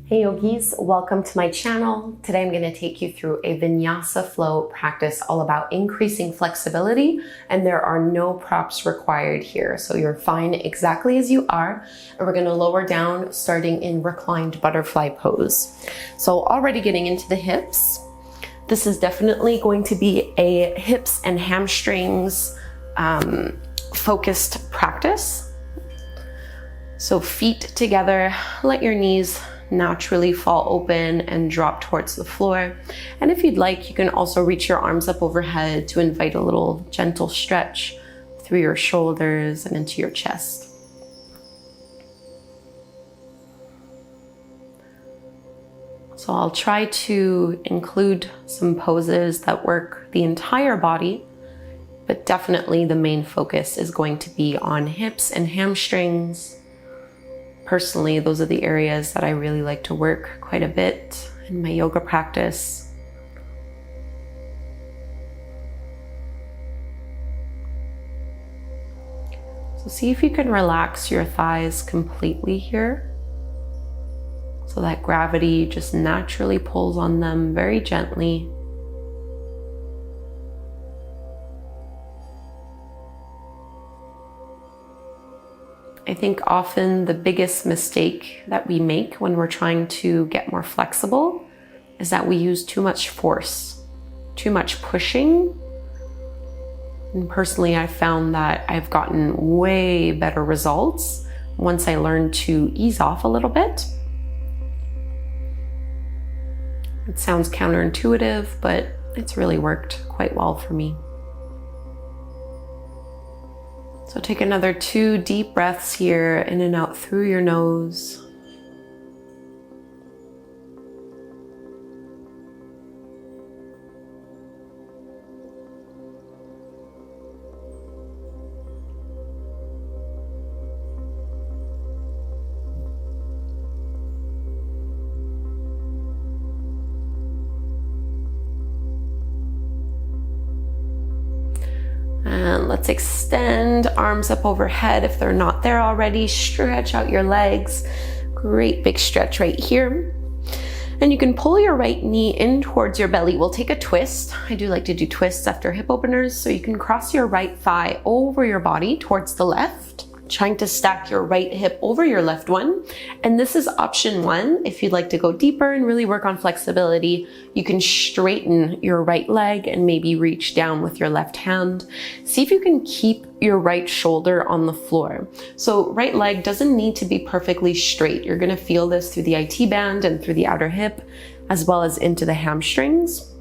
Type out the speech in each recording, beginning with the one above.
Hey yogis, welcome to my channel. Today I'm going to take you through a Vinyasa Flow practice all about increasing flexibility, and there are no props required here. So you're fine exactly as you are, and we're going to lower down starting in Reclined Butterfly Pose. So already getting into the hips, this is definitely going to be a hips and hamstrings focused practice. So feet together, let your knees naturally fall open and drop towards the floor. And if you'd like, you can also reach your arms up overhead to invite a little gentle stretch through your shoulders and into your chest. So I'll try to include some poses that work the entire body, but definitely the main focus is going to be on hips and hamstrings. Personally, those are the areas that I really like to work quite a bit in my yoga practice. So see if you can relax your thighs completely here, so that gravity just naturally pulls on them very gently. I think often the biggest mistake that we make when we're trying to get more flexible is that we use too much force, too much pushing. And personally, I've found that I've gotten way better results once I learned to ease off a little bit. It sounds counterintuitive, but it's really worked quite well for me. So take another 2 deep breaths here, in and out through your nose. And let's extend arms up overhead if they're not there already. Stretch out your legs. Great big stretch right here. And you can pull your right knee in towards your belly. We'll take a twist. I do like to do twists after hip openers. So you can cross your right thigh over your body towards the left, trying to stack your right hip over your left one. And this is option 1. If you'd like to go deeper and really work on flexibility, you can straighten your right leg and maybe reach down with your left hand. See if you can keep your right shoulder on the floor. So right leg doesn't need to be perfectly straight. You're gonna feel this through the IT band and through the outer hip, as well as into the hamstrings.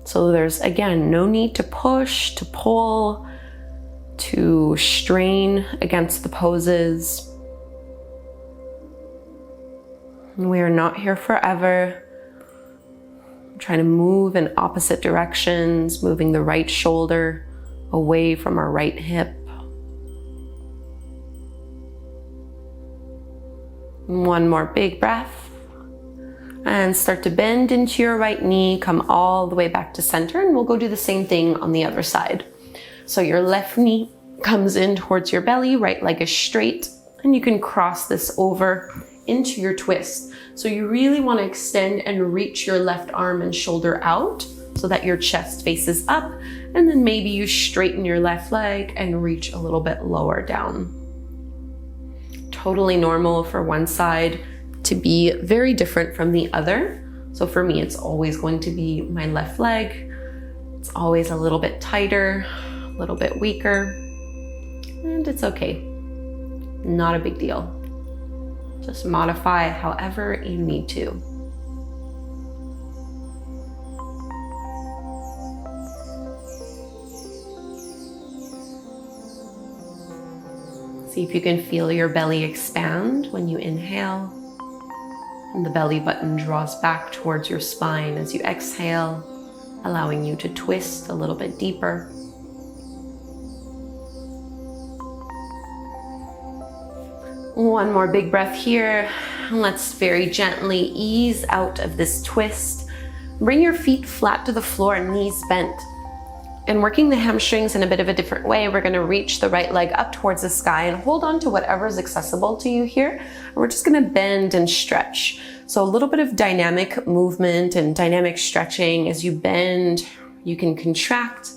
So there's, again, no need to push, to pull, to strain against the poses. We are not here forever. I'm trying to move in opposite directions, moving the right shoulder away from our right hip. One more big breath. And start to bend into your right knee, come all the way back to center, and we'll go do the same thing on the other side. So your left knee comes in towards your belly, right leg is straight, and you can cross this over into your twist. So you really want to extend and reach your left arm and shoulder out so that your chest faces up, and then maybe you straighten your left leg and reach a little bit lower down. Totally normal for one side to be very different from the other. So for me, it's always going to be my left leg. It's always a little bit tighter, a little bit weaker, and it's okay. Not a big deal. Just modify however you need to. See if you can feel your belly expand when you inhale, and the belly button draws back towards your spine as you exhale, allowing you to twist a little bit deeper. One more big breath here. Let's very gently ease out of this twist. Bring your feet flat to the floor, knees bent. And working the hamstrings in a bit of a different way, we're gonna reach the right leg up towards the sky and hold on to whatever's accessible to you here. And we're just gonna bend and stretch. So a little bit of dynamic movement and dynamic stretching. As you bend, you can contract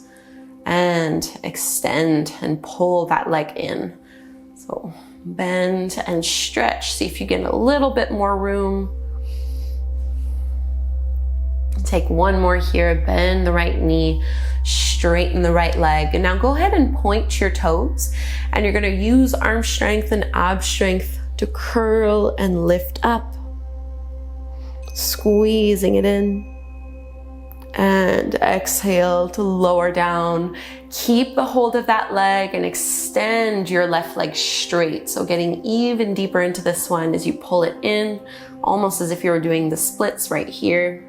and extend and pull that leg in. So bend and stretch. See if you get a little bit more room. Take one more here, bend the right knee, straighten the right leg. And now go ahead and point your toes. And you're gonna use arm strength and ab strength to curl and lift up. Squeezing it in. And exhale to lower down. Keep the hold of that leg and extend your left leg straight. So getting even deeper into this one as you pull it in, almost as if you were doing the splits right here.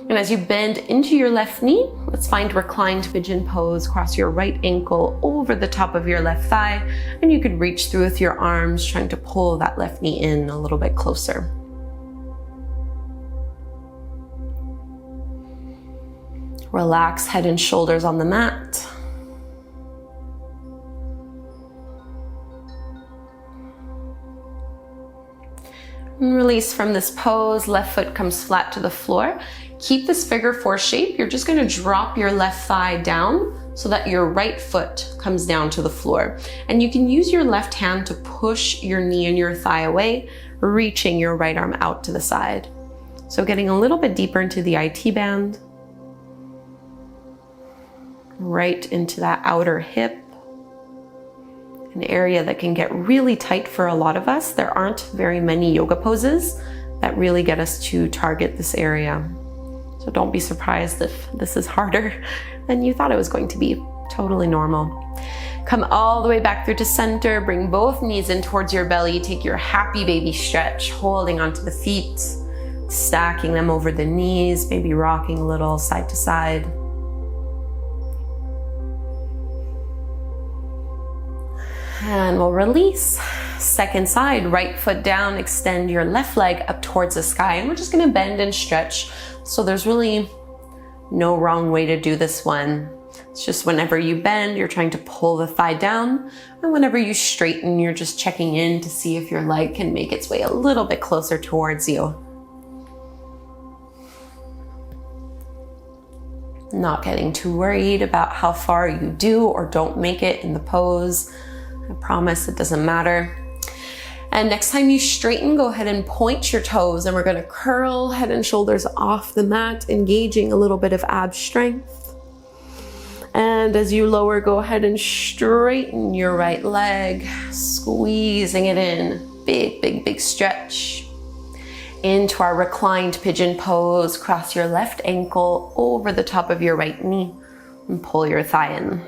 And as you bend into your left knee, let's find reclined pigeon pose. Cross your right ankle over the top of your left thigh, and you could reach through with your arms, trying to pull that left knee in a little bit closer. Relax head and shoulders on the mat. And release from this pose. Left foot comes flat to the floor. Keep this figure four shape. You're just gonna drop your left thigh down so that your right foot comes down to the floor. And you can use your left hand to push your knee and your thigh away, reaching your right arm out to the side. So getting a little bit deeper into the IT band. Right into that outer hip, an area that can get really tight for a lot of us. There aren't very many yoga poses that really get us to target this area. So don't be surprised if this is harder than you thought it was going to be. Totally normal. Come all the way back through to center. Bring both knees in towards your belly. Take your happy baby stretch, holding onto the feet, stacking them over the knees, maybe rocking a little side to side. And we'll release. Second side, right foot down, extend your left leg up towards the sky. And we're just gonna bend and stretch. So there's really no wrong way to do this one. It's just whenever you bend, you're trying to pull the thigh down. And whenever you straighten, you're just checking in to see if your leg can make its way a little bit closer towards you. Not getting too worried about how far you do or don't make it in the pose. I promise it doesn't matter. And next time you straighten, go ahead and point your toes, and we're gonna curl head and shoulders off the mat, engaging a little bit of ab strength. And as you lower, go ahead and straighten your right leg, squeezing it in. Big, big, big stretch. Into our reclined pigeon pose, cross your left ankle over the top of your right knee and pull your thigh in.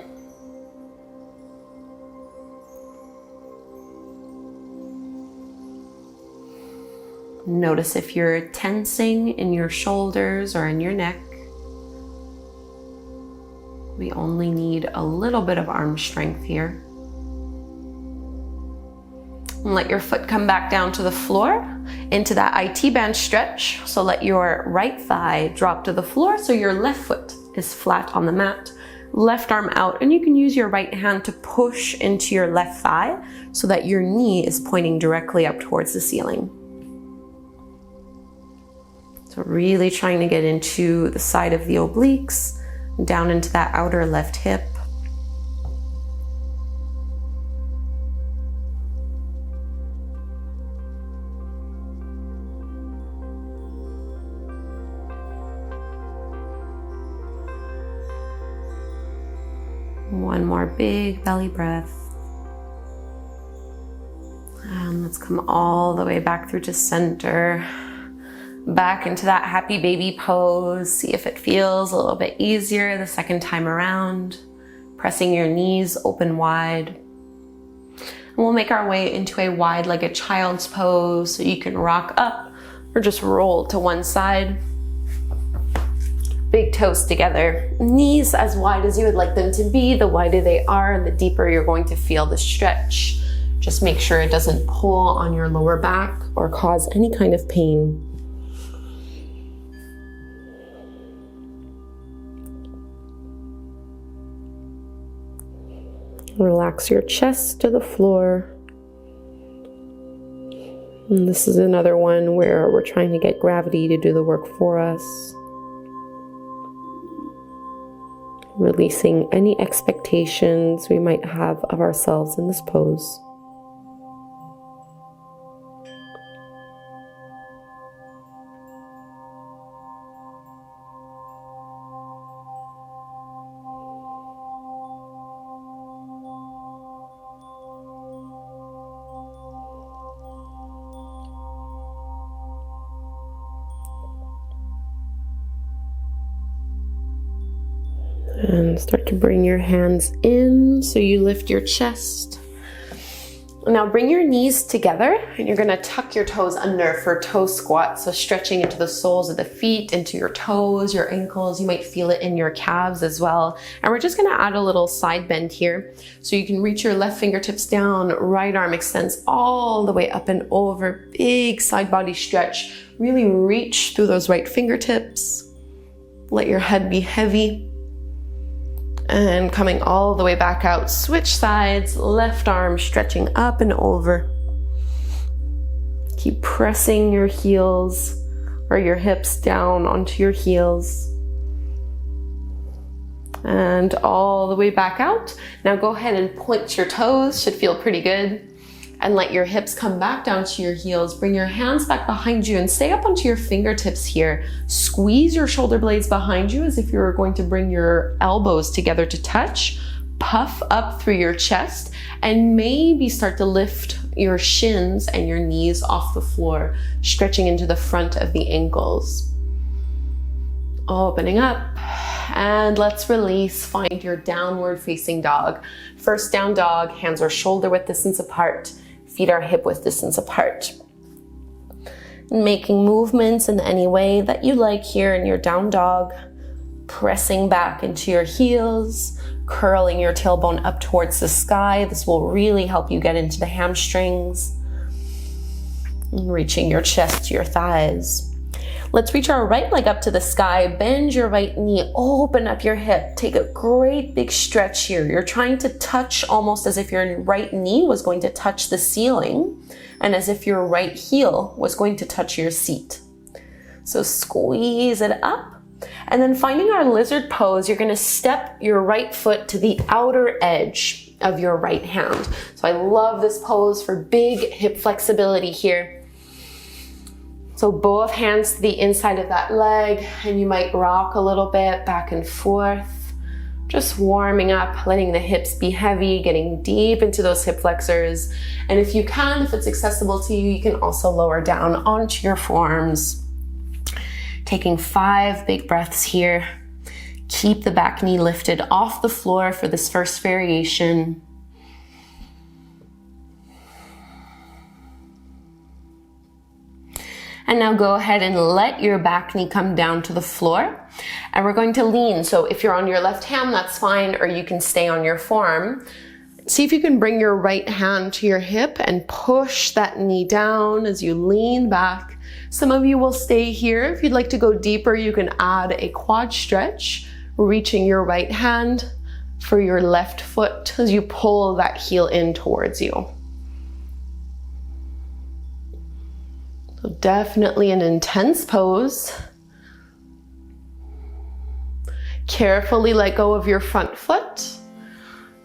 Notice if you're tensing in your shoulders or in your neck. We only need a little bit of arm strength here. And let your foot come back down to the floor into that IT band stretch. So let your right thigh drop to the floor so your left foot is flat on the mat. Left arm out, and you can use your right hand to push into your left thigh so that your knee is pointing directly up towards the ceiling. So really trying to get into the side of the obliques, down into that outer left hip. One more big belly breath. And let's come all the way back through to center. Back into that happy baby pose. See if it feels a little bit easier the second time around. Pressing your knees open wide. And we'll make our way into a wide-legged child's pose, so you can rock up or just roll to one side. Big toes together. Knees as wide as you would like them to be. The wider they are, the deeper you're going to feel the stretch. Just make sure it doesn't pull on your lower back or cause any kind of pain. Relax your chest to the floor. And this is another one where we're trying to get gravity to do the work for us. Releasing any expectations we might have of ourselves in this pose. And start to bring your hands in so you lift your chest. Now bring your knees together and you're going to tuck your toes under for toe squat. So stretching into the soles of the feet, into your toes, your ankles. You might feel it in your calves as well. And we're just going to add a little side bend here. So you can reach your left fingertips down, right arm extends all the way up and over. Big side body stretch. Really reach through those right fingertips. Let your head be heavy. And coming all the way back out, switch sides, left arm stretching up and over. Keep pressing your heels or your hips down onto your heels. And all the way back out. Now go ahead and point your toes, should feel pretty good. And let your hips come back down to your heels. Bring your hands back behind you and stay up onto your fingertips here. Squeeze your shoulder blades behind you as if you were going to bring your elbows together to touch. Puff up through your chest and maybe start to lift your shins and your knees off the floor, stretching into the front of the ankles. Opening up. And let's release. Find your downward facing dog. First down dog, hands are shoulder width distance apart. Feet are hip width distance apart. Making movements in any way that you like here in your down dog. Pressing back into your heels, curling your tailbone up towards the sky. This will really help you get into the hamstrings. And reaching your chest to your thighs. Let's reach our right leg up to the sky, bend your right knee, open up your hip, take a great big stretch here. You're trying to touch almost as if your right knee was going to touch the ceiling and as if your right heel was going to touch your seat. So squeeze it up. And then finding our lizard pose, you're gonna step your right foot to the outer edge of your right hand. So I love this pose for big hip flexibility here. So both hands to the inside of that leg, and you might rock a little bit back and forth. Just warming up, letting the hips be heavy, getting deep into those hip flexors. And if you can, if it's accessible to you, you can also lower down onto your forearms. Taking 5 big breaths here. Keep the back knee lifted off the floor for this first variation. And now go ahead and let your back knee come down to the floor. And we're going to lean. So if you're on your left hand, that's fine, or you can stay on your forearm. See if you can bring your right hand to your hip and push that knee down as you lean back. Some of you will stay here. If you'd like to go deeper, you can add a quad stretch, reaching your right hand for your left foot as you pull that heel in towards you. So definitely an intense pose. Carefully let go of your front foot.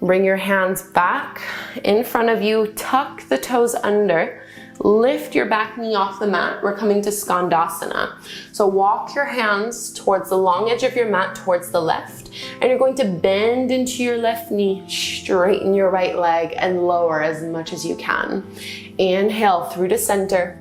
Bring your hands back in front of you. Tuck the toes under. Lift your back knee off the mat. We're coming to Skandasana. So walk your hands towards the long edge of your mat, towards the left. And you're going to bend into your left knee, straighten your right leg, and lower as much as you can. Inhale through to center.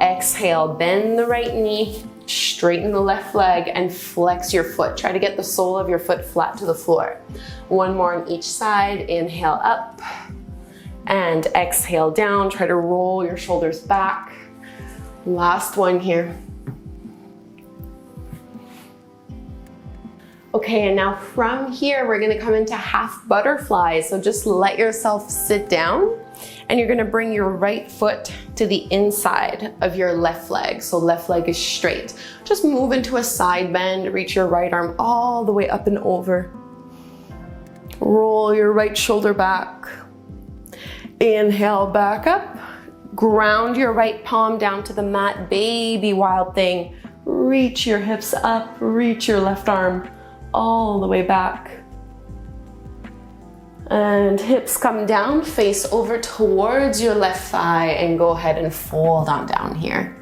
Exhale, bend the right knee, straighten the left leg, and flex your foot. Try to get the sole of your foot flat to the floor. One more on each side. Inhale up and exhale down. Try to roll your shoulders back. Last one here. Okay, and now from here, we're gonna come into half butterfly. So just let yourself sit down. And you're gonna bring your right foot to the inside of your left leg. So left leg is straight. Just move into a side bend, reach your right arm all the way up and over. Roll your right shoulder back. Inhale back up. Ground your right palm down to the mat, baby wild thing. Reach your hips up, reach your left arm all the way back. And hips come down, face over towards your left thigh, and go ahead and fold on down here.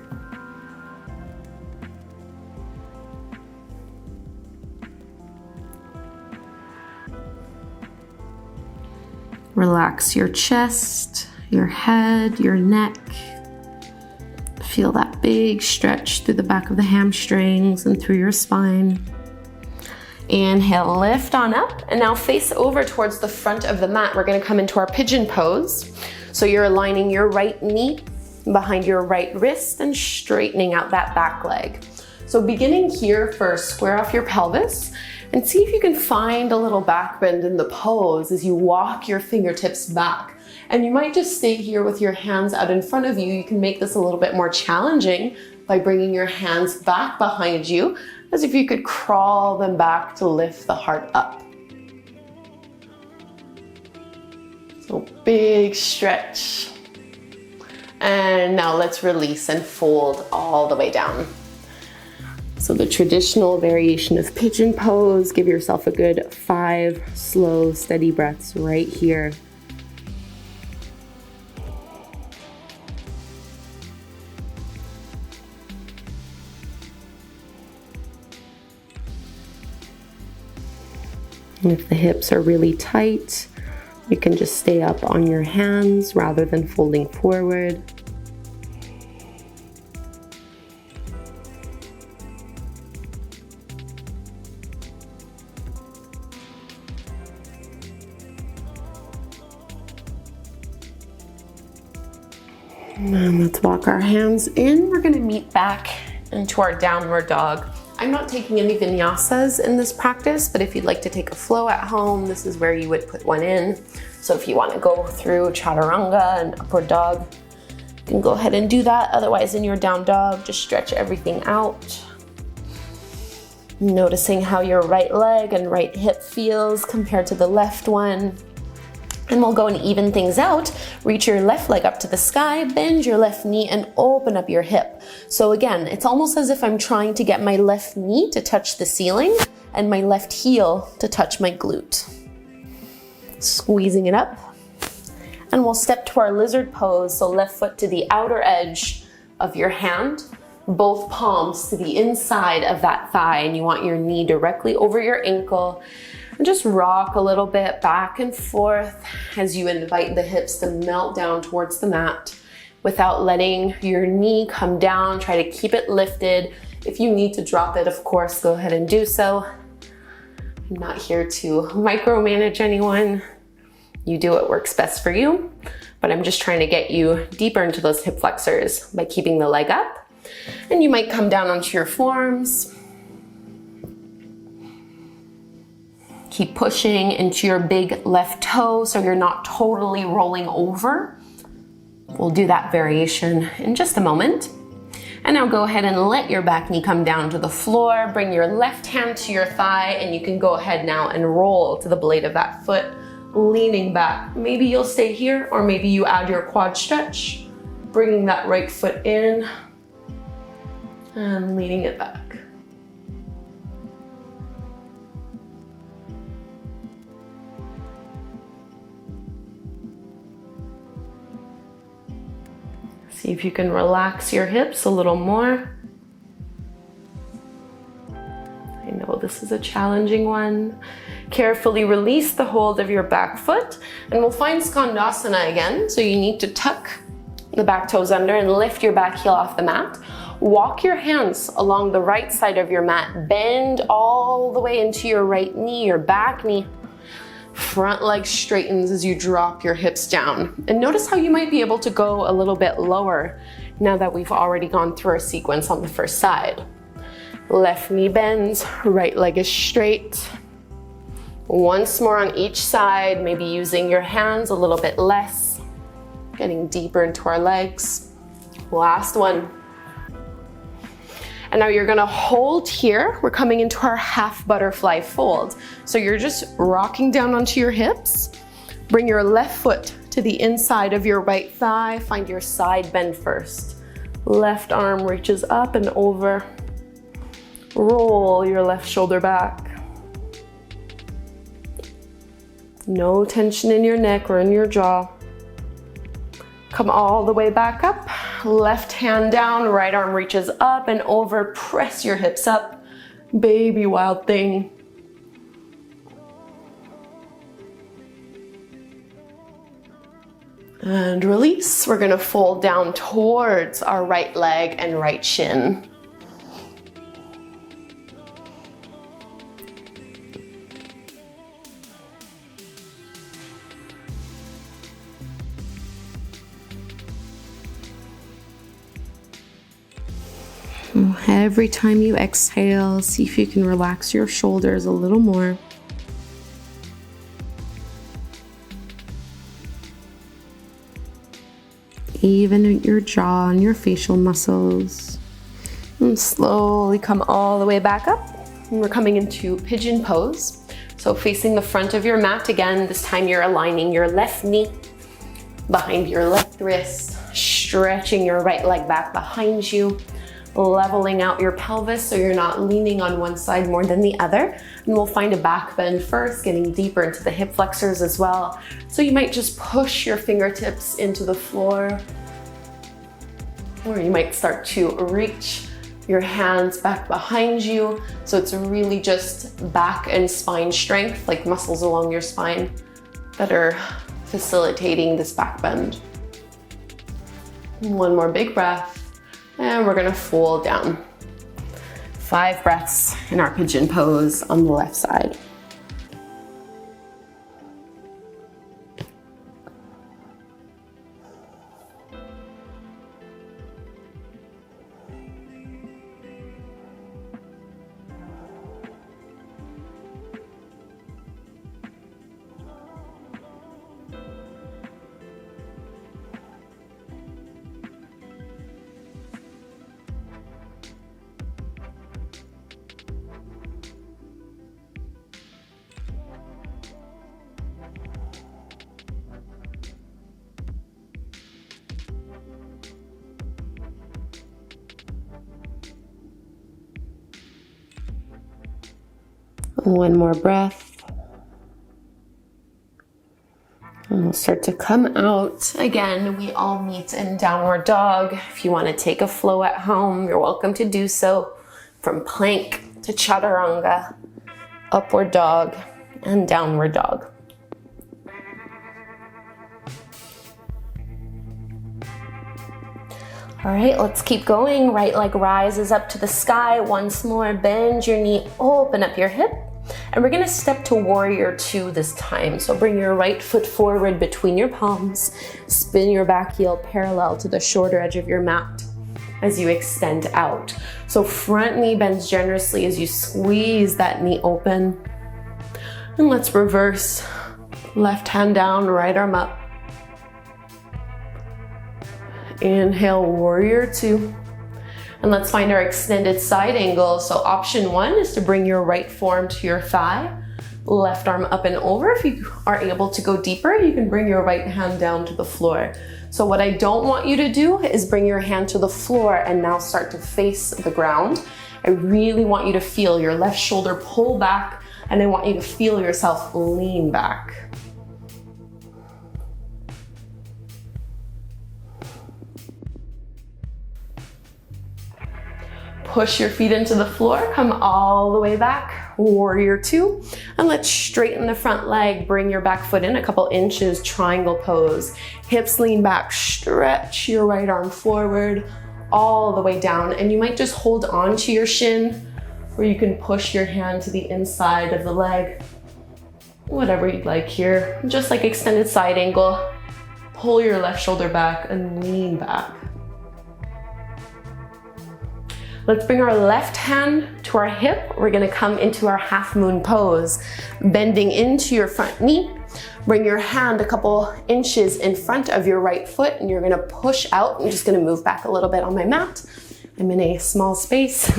Relax your chest, your head, your neck. Feel that big stretch through the back of the hamstrings and through your spine. Inhale, lift on up, and now face over towards the front of the mat. We're gonna come into our pigeon pose. So you're aligning your right knee behind your right wrist and straightening out that back leg. So beginning here first, square off your pelvis and see if you can find a little back bend in the pose as you walk your fingertips back. And you might just stay here with your hands out in front of you. You can make this a little bit more challenging by bringing your hands back behind you, as if you could crawl them back to lift the heart up. So big stretch. And now let's release and fold all the way down. So the traditional variation of pigeon pose, give yourself a good 5 slow, steady breaths right here. And if the hips are really tight, you can just stay up on your hands rather than folding forward. And let's walk our hands in. We're gonna meet back into our downward dog. I'm not taking any vinyasas in this practice, but if you'd like to take a flow at home, this is where you would put one in. So if you want to go through chaturanga and upward dog, you can go ahead and do that. Otherwise, in your down dog, just stretch everything out. Noticing how your right leg and right hip feels compared to the left one. And we'll go and even things out. Reach your left leg up to the sky, bend your left knee and open up your hip. So again, it's almost as if I'm trying to get my left knee to touch the ceiling and my left heel to touch my glute. Squeezing it up. And we'll step to our lizard pose. So left foot to the outer edge of your hand, both palms to the inside of that thigh, and you want your knee directly over your ankle. And just rock a little bit back and forth as you invite the hips to melt down towards the mat without letting your knee come down. Try to keep it lifted. If you need to drop it, of course, go ahead and do so. I'm not here to micromanage anyone. You do what works best for you, but I'm just trying to get you deeper into those hip flexors by keeping the leg up. And you might come down onto your forearms. Keep pushing into your big left toe so you're not totally rolling over. We'll do that variation in just a moment. And now go ahead and let your back knee come down to the floor. Bring your left hand to your thigh and you can go ahead now and roll to the blade of that foot, leaning back. Maybe you'll stay here or maybe you add your quad stretch, bringing that right foot in and leaning it back. See if you can relax your hips a little more. I know this is a challenging one. Carefully release the hold of your back foot and we'll find Skandasana again. So you need to tuck the back toes under and lift your back heel off the mat. Walk your hands along the right side of your mat. Bend all the way into your right knee, your back knee. Front leg straightens as you drop your hips down. And notice how you might be able to go a little bit lower now that we've already gone through our sequence on the first side. Left knee bends, right leg is straight. Once more on each side, maybe using your hands a little bit less. Getting deeper into our legs. Last one. And now you're gonna hold here. We're coming into our half butterfly fold. So you're just rocking down onto your hips. Bring your left foot to the inside of your right thigh. Find your side bend first. Left arm reaches up and over. Roll your left shoulder back. No tension in your neck or in your jaw. Come all the way back up. Left hand down, right arm reaches up and over. Press your hips up. Baby wild thing. And release. We're gonna fold down towards our right leg and right shin. Every time you exhale, see if you can relax your shoulders a little more. Even your jaw and your facial muscles. And slowly come all the way back up. And we're coming into Pigeon Pose. So facing the front of your mat again, this time you're aligning your left knee behind your left wrist, stretching your right leg back behind you, leveling out your pelvis so you're not leaning on one side more than the other. And we'll find a back bend first, getting deeper into the hip flexors as well. So you might just push your fingertips into the floor, or you might start to reach your hands back behind you. So it's really just back and spine strength, like muscles along your spine that are facilitating this back bend. One more big breath. And we're gonna fold down. 5 breaths in our pigeon pose on the left side. One more breath. And we'll start to come out. Again, we all meet in downward dog. If you want to take a flow at home, you're welcome to do so. From plank to chaturanga, upward dog, and downward dog. All right, let's keep going. Right leg rises up to the sky. Once more, bend your knee, open up your hip. And we're gonna step to warrior 2 this time. So bring your right foot forward between your palms. Spin your back heel parallel to the shorter edge of your mat as you extend out. So front knee bends generously as you squeeze that knee open. And let's reverse. Left hand down, right arm up. Inhale, warrior 2. And let's find our extended side angle. So option 1 is to bring your right forearm to your thigh, left arm up and over. If you are able to go deeper, you can bring your right hand down to the floor. So what I don't want you to do is bring your hand to the floor and now start to face the ground. I really want you to feel your left shoulder pull back, and I want you to feel yourself lean back. Push your feet into the floor, come all the way back, warrior 2. And let's straighten the front leg, bring your back foot in a couple inches, triangle pose. Hips lean back, stretch your right arm forward, all the way down. And you might just hold on to your shin, or you can push your hand to the inside of the leg. Whatever you'd like here. Just like extended side angle, pull your left shoulder back and lean back. Let's bring our left hand to our hip. We're gonna come into our half moon pose, bending into your front knee. Bring your hand a couple inches in front of your right foot, and you're gonna push out. I'm just gonna move back a little bit on my mat. I'm in a small space.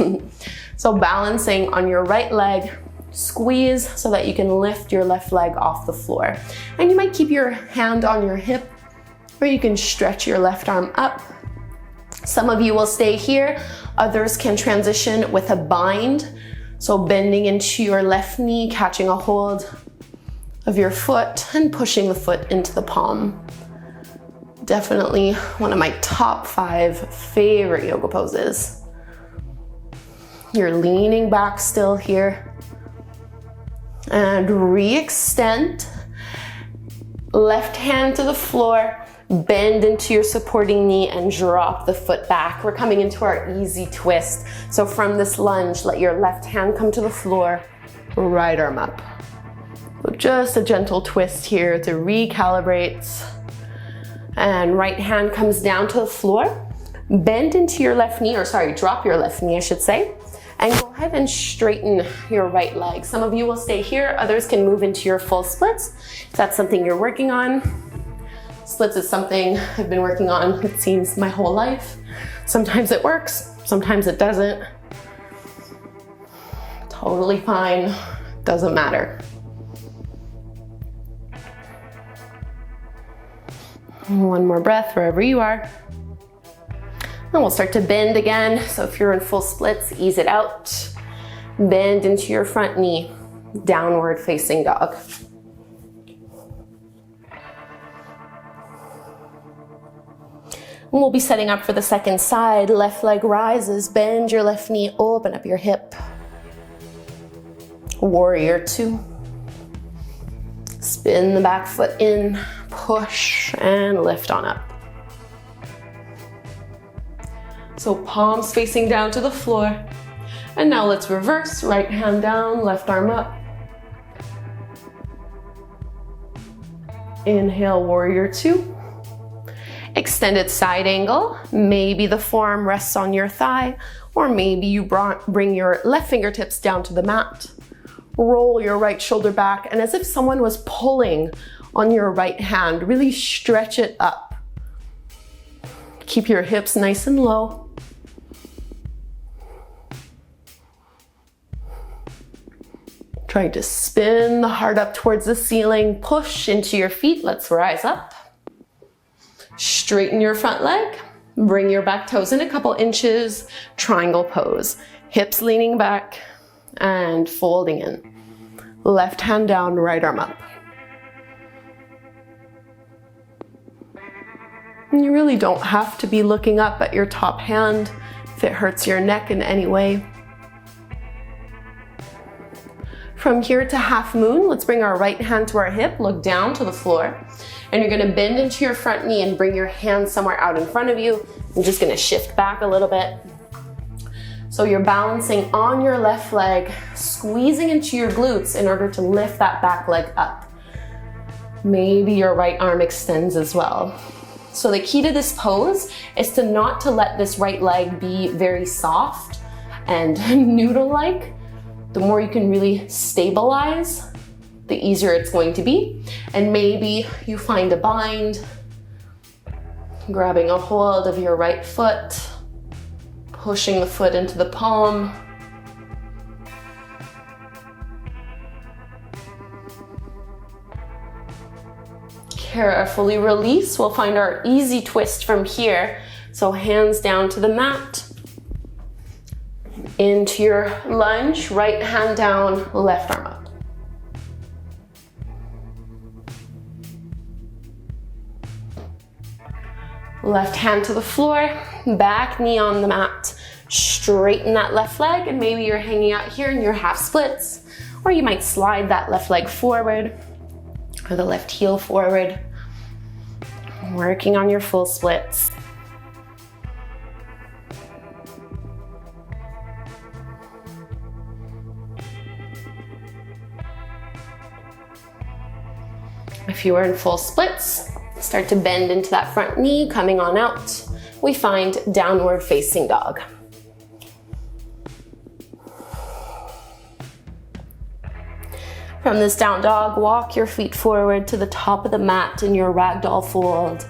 So balancing on your right leg, squeeze so that you can lift your left leg off the floor. And you might keep your hand on your hip, or you can stretch your left arm up. Some of you will stay here, others can transition with a bind. So bending into your left knee, catching a hold of your foot and pushing the foot into the palm. Definitely one of my top 5 favorite yoga poses. You're leaning back still here. And re-extend. Left hand to the floor. Bend into your supporting knee and drop the foot back. We're coming into our easy twist. So from this lunge, let your left hand come to the floor, right arm up. So just a gentle twist here to recalibrate. And right hand comes down to the floor. Bend into your left knee, or sorry, drop your left knee, I should say. And go ahead and straighten your right leg. Some of you will stay here, others can move into your full splits. If that's something you're working on. Splits is something I've been working on, it seems, my whole life. Sometimes it works, sometimes it doesn't. Totally fine, doesn't matter. One more breath wherever you are. And we'll start to bend again. So if you're in full splits, ease it out. Bend into your front knee, downward facing dog. And we'll be setting up for the second side. Left leg rises, bend your left knee, open up your hip. Warrior 2. Spin the back foot in, push and lift on up. So palms facing down to the floor. And now let's reverse, right hand down, left arm up. Inhale, warrior 2. Extended side angle. Maybe the forearm rests on your thigh, or maybe you bring your left fingertips down to the mat. Roll your right shoulder back, and as if someone was pulling on your right hand, really stretch it up. Keep your hips nice and low. Try to spin the heart up towards the ceiling. Push into your feet. Let's rise up. Straighten your front leg. Bring your back toes in a couple inches. Triangle pose. Hips leaning back and folding in. Left hand down, right arm up. And you really don't have to be looking up at your top hand if it hurts your neck in any way. From here to half moon, let's bring our right hand to our hip, look down to the floor. And you're gonna bend into your front knee and bring your hand somewhere out in front of you. I'm just gonna shift back a little bit. So you're balancing on your left leg, squeezing into your glutes in order to lift that back leg up. Maybe your right arm extends as well. So the key to this pose is to not to let this right leg be very soft and noodle-like. The more you can really stabilize, the easier it's going to be. And maybe you find a bind, grabbing a hold of your right foot, pushing the foot into the palm. Carefully release. We'll find our easy twist from here. So hands down to the mat. Into your lunge, right hand down, left arm up. Left hand to the floor, back knee on the mat. Straighten that left leg, and maybe you're hanging out here in your half splits, or you might slide that left leg forward, or the left heel forward. Working on your full splits. If you are in full splits, start to bend into that front knee, coming on out. We find downward facing dog. From this down dog, walk your feet forward to the top of the mat in your Ragdoll Fold.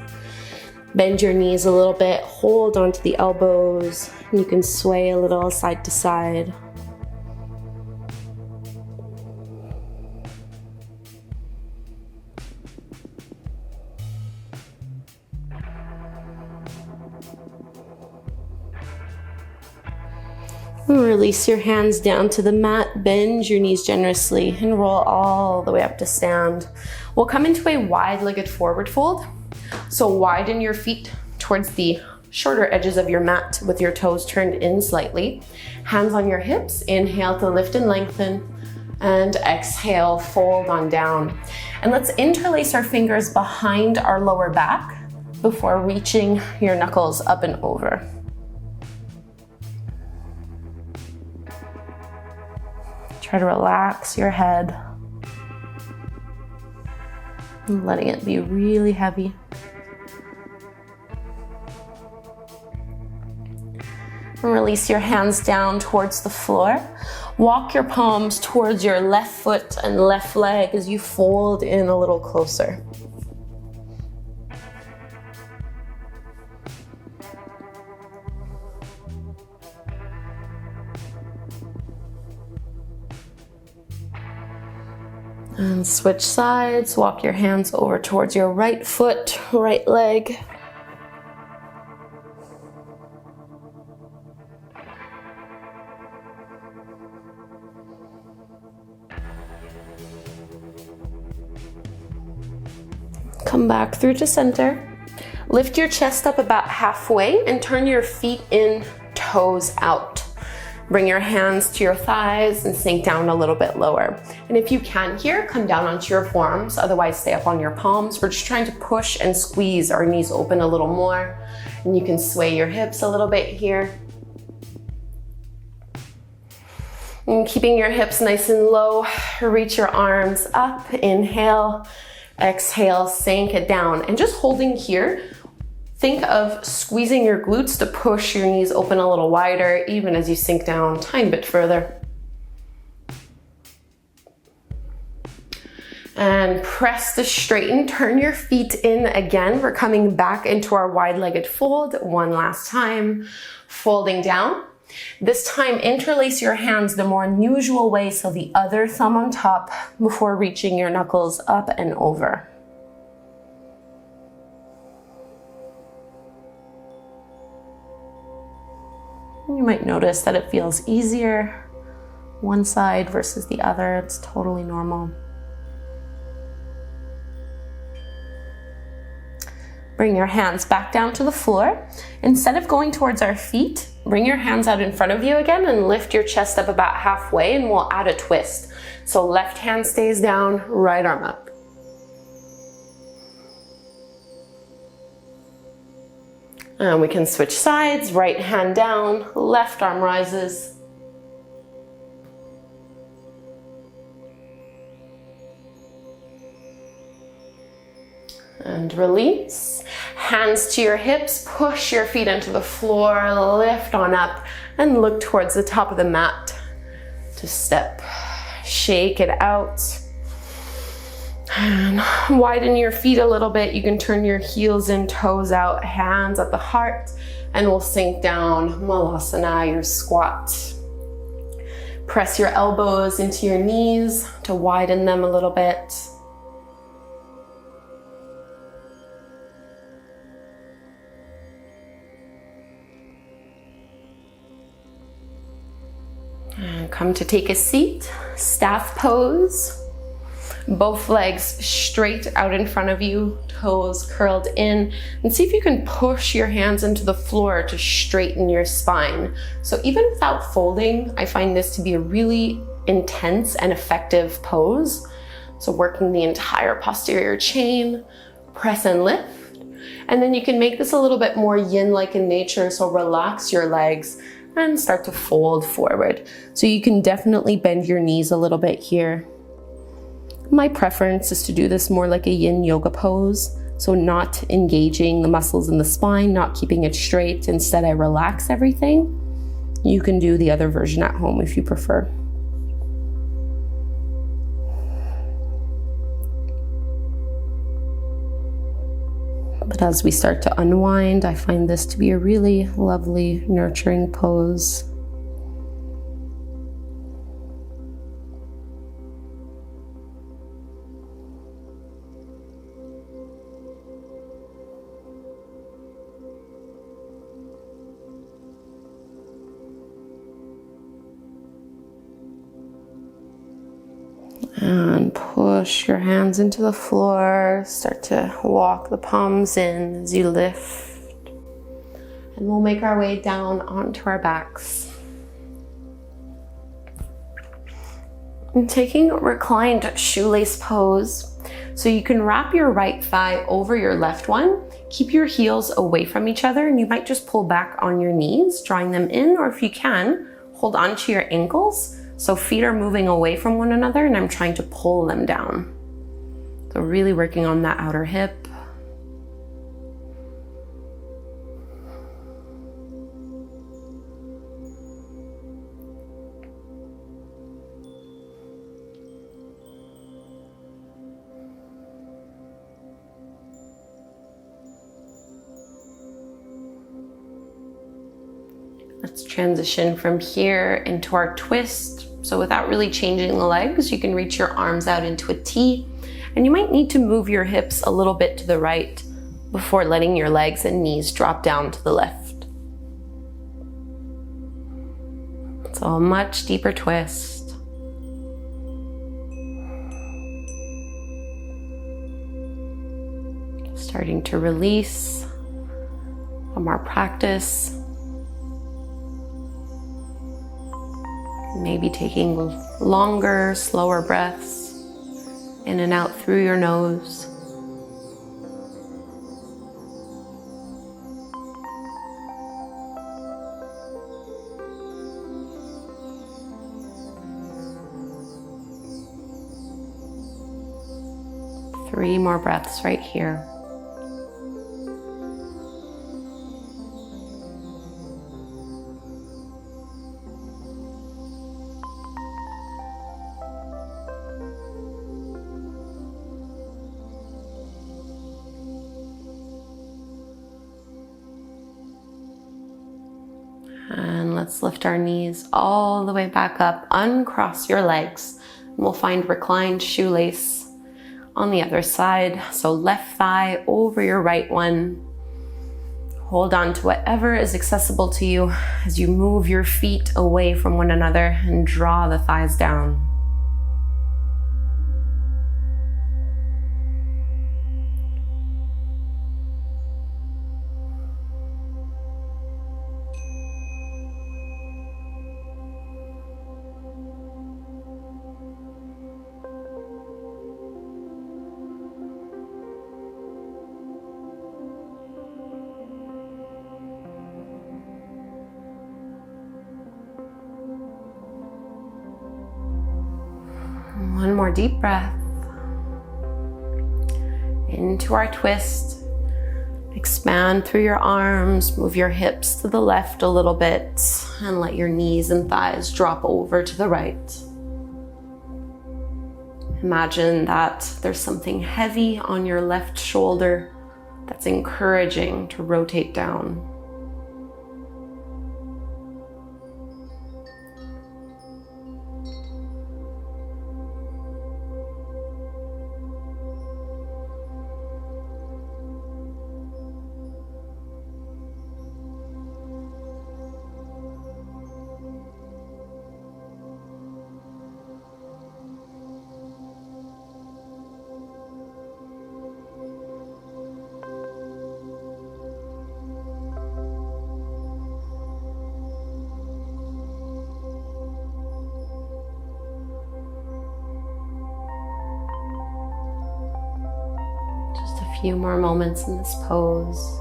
Bend your knees a little bit, hold onto the elbows, and you can sway a little side to side. And release your hands down to the mat, bend your knees generously, and roll all the way up to stand. We'll come into a wide-legged forward fold. So widen your feet towards the shorter edges of your mat with your toes turned in slightly. Hands on your hips, inhale to lift and lengthen, and exhale, fold on down. And let's interlace our fingers behind our lower back before reaching your knuckles up and over. Try to relax your head, and letting it be really heavy. And release your hands down towards the floor. Walk your palms towards your left foot and left leg as you fold in a little closer. And switch sides, walk your hands over towards your right foot, right leg. Come back through to center. Lift your chest up about halfway and turn your feet in, toes out. Bring your hands to your thighs and sink down a little bit lower. And if you can here, come down onto your forearms, otherwise stay up on your palms. We're just trying to push and squeeze our knees open a little more. And you can sway your hips a little bit here. And keeping your hips nice and low, reach your arms up, inhale, exhale, sink it down. And just holding here, think of squeezing your glutes to push your knees open a little wider, even as you sink down a tiny bit further. And press to straighten, turn your feet in again. We're coming back into our wide-legged fold one last time, folding down. This time, interlace your hands the more unusual way, so the other thumb on top before reaching your knuckles up and over. You might notice that it feels easier one side versus the other. It's totally normal. Bring your hands back down to the floor. Instead of going towards our feet, bring your hands out in front of you again and lift your chest up about halfway, and we'll add a twist. So left hand stays down, right arm up. And we can switch sides, right hand down, left arm rises. And release. Hands to your hips, push your feet into the floor, lift on up, and look towards the top of the mat to step. Shake it out. And widen your feet a little bit. You can turn your heels in, toes out, hands at the heart, and we'll sink down, Malasana, your squat. Press your elbows into your knees to widen them a little bit. And come to take a seat, staff pose. Both legs straight out in front of you, toes curled in, and see if you can push your hands into the floor to straighten your spine. So even without folding, I find this to be a really intense and effective pose. So working the entire posterior chain, press and lift. And then you can make this a little bit more yin-like in nature, so relax your legs and start to fold forward. So you can definitely bend your knees a little bit here. My preference is to do this more like a yin yoga pose, so not engaging the muscles in the spine, not keeping it straight. Instead, I relax everything. You can do the other version at home if you prefer. But as we start to unwind, I find this to be a really lovely, nurturing pose. And push your hands into the floor. Start to walk the palms in as you lift. And we'll make our way down onto our backs. I'm taking reclined shoelace pose. So you can wrap your right thigh over your left one. Keep your heels away from each other, and you might just pull back on your knees, drawing them in, or if you can, hold onto your ankles. So feet are moving away from one another and I'm trying to pull them down. So really working on that outer hip. Let's transition from here into our twist. So without really changing the legs, you can reach your arms out into a T, and you might need to move your hips a little bit to the right before letting your legs and knees drop down to the left. So a much deeper twist. Starting to release from our practice. Maybe taking longer, slower breaths in and out through your nose. Three more breaths right here. And let's lift our knees all the way back up, uncross your legs. And we'll find reclined shoelace on the other side. So left thigh over your right one. Hold on to whatever is accessible to you as you move your feet away from one another and draw the thighs down. One more deep breath. Into our twist. Expand through your arms, move your hips to the left a little bit, and let your knees and thighs drop over to the right. Imagine that there's something heavy on your left shoulder that's encouraging to rotate down. Few more moments in this pose.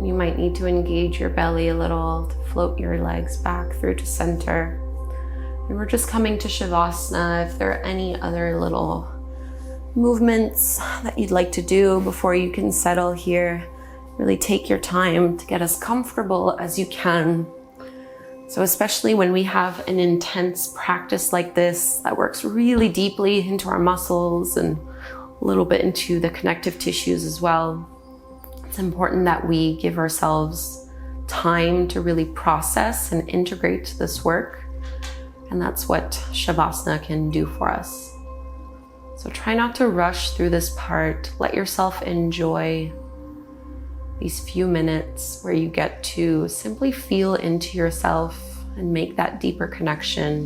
You might need to engage your belly a little to float your legs back through to center. And we're just coming to Shavasana. If there are any other little movements that you'd like to do before you can settle here, really take your time to get as comfortable as you can. So especially when we have an intense practice like this that works really deeply into our muscles and a little bit into the connective tissues as well, it's important that we give ourselves time to really process and integrate this work. And that's what Shavasana can do for us. So try not to rush through this part. Let yourself enjoy these few minutes where you get to simply feel into yourself and make that deeper connection.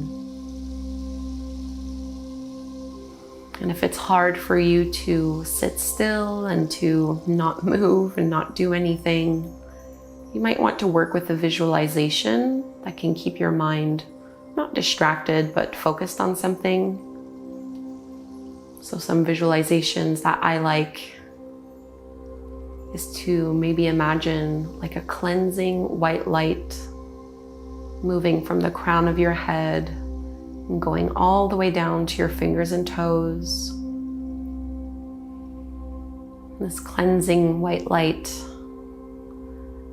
And if it's hard for you to sit still and to not move and not do anything, you might want to work with a visualization that can keep your mind not distracted, but focused on something. So some visualizations that I like is to maybe imagine like a cleansing white light moving from the crown of your head and going all the way down to your fingers and toes. This cleansing white light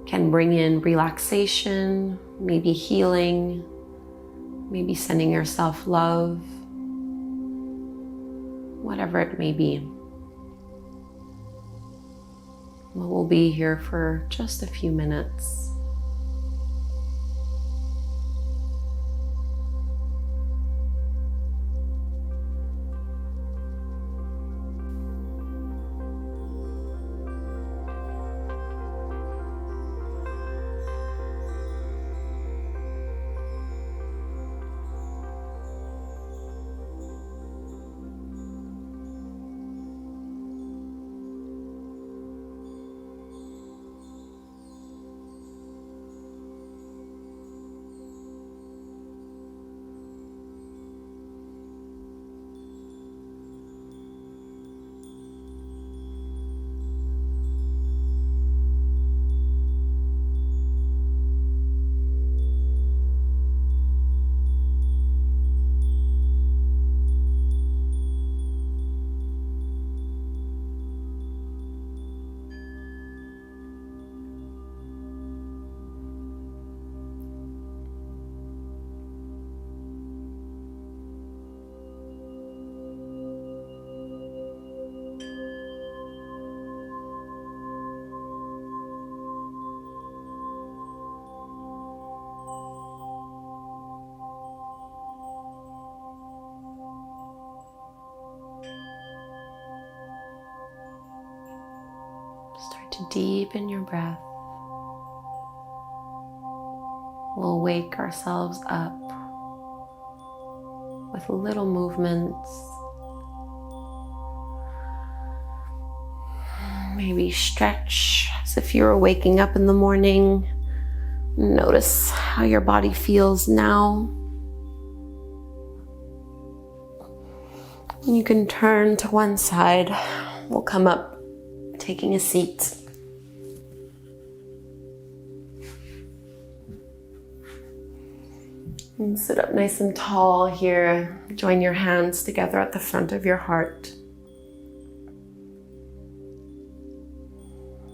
can bring in relaxation, maybe healing, maybe sending yourself love, whatever it may be. We'll be here for just a few minutes. Start to deepen your breath. We'll wake ourselves up with little movements. Maybe stretch as if you were waking up in the morning. Notice how your body feels now. You can turn to one side. We'll come up, taking a seat. And sit up nice and tall here. Join your hands together at the front of your heart.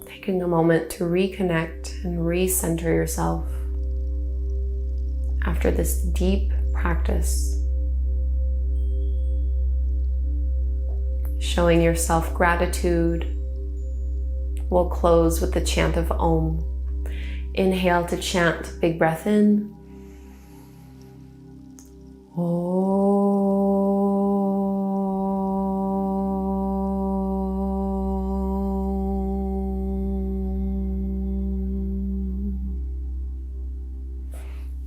Taking a moment to reconnect and recenter yourself after this deep practice. Showing yourself gratitude. We'll close with the chant of Om. Inhale to chant, big breath in.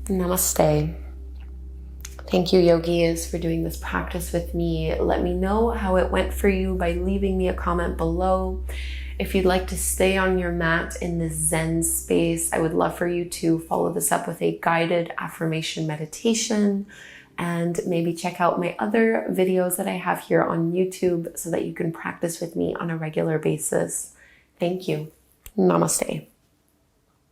Namaste. Thank you, yogis, for doing this practice with me. Let me know how it went for you by leaving me a comment below. If you'd like to stay on your mat in this Zen space, I would love for you to follow this up with a guided affirmation meditation, and maybe check out my other videos that I have here on YouTube so that you can practice with me on a regular basis. Thank you. Namaste.